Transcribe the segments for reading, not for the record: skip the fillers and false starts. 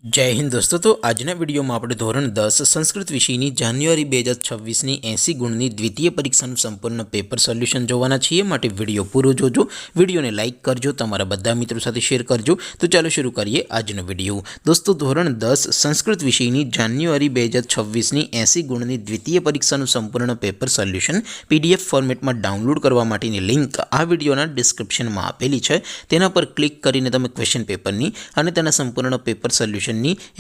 जय हिंद दोस्तों। तो आजना वीडियो में આપણે ધોરણ 10 સંસ્કૃત વિષયની જાન્યુઆરી 2026ની 80 ગુણની દ્વિતીય પરીક્ષાનું સંપૂર્ણ પેપર સોલ્યુશન જોવાના છીએ। માટે વિડીયો પૂરો જોજો, વિડીયોને લાઇક કરજો, તમારા બધા મિત્રો સાથે શેર કરજો। તો ચાલો શરૂ કરીએ આજનો વિડીયો। દોસ્તો ધોરણ 10 સંસ્કૃત વિષયની જાન્યુઆરી 2026ની 80 ગુણની દ્વિતીય પરીક્ષાનું સંપૂર્ણ પેપર સોલ્યુશન પીડીએફ ફોર્મેટમાં ડાઉનલોડ કરવા માટેની લિંક આ વિડીયોના ડિસ્ક્રિપ્શનમાં આપેલી છે। તેના પર ક્લિક કરીને તમે ક્વેશ્ચન પેપરની અને તેના સંપૂર્ણ પેપર સોલ્યુશન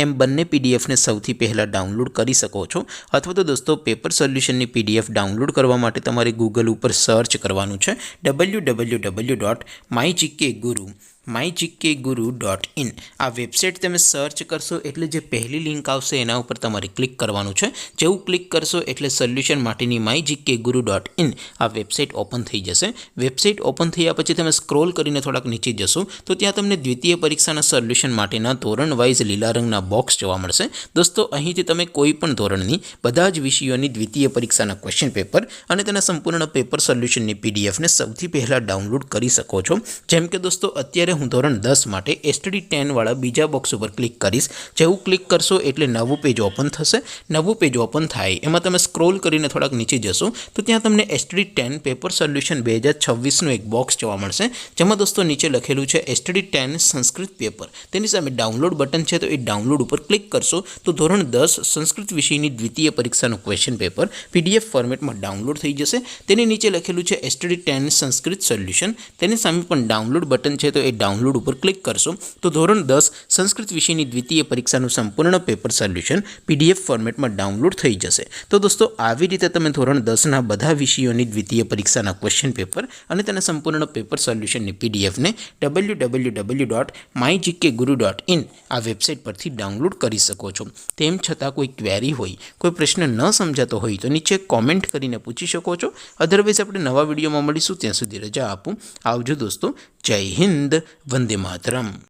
एम बने पीडीएफ ने सौथी पहला डाउनलॉड कर सको छो। अथवा तो दोस्तों पेपर सोल्यूशन पीडीएफ डाउनलॉड करवा माटे तमारे गूगल पर सर्च करवानुं छे www.mygkguru.in आ वेबसाइट तमे सर्च करशो एटले जे पहली लिंक आवशे एना उपर तमारे क्लिक करवानुं छे। जेवुं क्लिक करशो एटले सोल्यूशन माटेनी mygkguru.in आ वेबसाइट ओपन थई जशे। वेबसाइट ओपन थया पछी तमे स्क्रॉल करीने थोड़ाक नीचे जशो तो त्यां तमने द्वितीय परीक्षाना सोल्यूशन माटेना धोरण वाइज लीला रंगना बॉक्स जोवा मळशे। दोस्तों અહીંથી તમે કોઈ પણ ધોરણની બધા જ વિષયોની દ્વિતીય પરીક્ષાના ક્વેશ્ચન પેપર અને તેના સંપૂર્ણ પેપર સોલ્યુશનની પીડીએફ ને સૌથી પહેલા ડાઉનલોડ કરી શકો છો। જેમ કે દોસ્તો અત્યારે હું ધોરણ 10 માટે એસટીડી 10 વાળા બીજા બોક્સ ઉપર ક્લિક કરીશ। જેવું ક્લિક કરશો એટલે નવું પેજ ઓપન થશે। નવું પેજ ઓપન થાય એમાં તમે સ્ક્રોલ કરીને થોડાક નીચે જશો તો ત્યાં તમને એસટીડી 10 પેપર સોલ્યુશન 2026 નું એક બોક્સ જોવા મળશે। જેમાં દોસ્તો નીચે લખેલું છે એસટીડી 10 સંસ્કૃત પેપર, તેની સામે ડાઉનલોડ બટન છે तो ये डाउनलॉड पर क्लिक करशो तो धोरण 10 संस्कृत विषय की द्वितीय परीक्षा क्वेश्चन पेपर पीडीएफ फॉर्मेट में डाउनलॉड थी जैसे। नीचे लखेलू है एसटीडी 10 संस्कृत सोल्यूशन, सामे पण डाउनलॉड बटन है तो ये डाउनलॉड पर क्लिक करशो तो धोरण 10 संस्कृत विषय की द्वितीय परीक्षा संपूर्ण पेपर सोल्यूशन पीडीएफ फॉर्मेट में डाउनलॉड थी जैसे। तो दोस्तों આવી રીતે તમે ધોરણ 10 ના બધા વિષયોની દ્વિતીય પરીક્ષાના ક્વેશ્ચન પેપર અને તેના સંપૂર્ણ પેપર સોલ્યુશનની પીડીએફ ને www.mygkguru.in આ વેબસાઇટ પરથી ડાઉનલોડ કરી શકો છો। તેમ છતાં કોઈ ક્વેરી હોય, કોઈ પ્રશ્ન ન સમજાતો હોય તો નીચે કોમેન્ટ કરીને પૂછી શકો છો। અધરવાઇઝ આપણે નવા વિડીયોમાં મળીશું, ત્યાં સુધી રજા આપું। આવજો દોસ્તો, જય હિન્દ, વંદે માતરમ।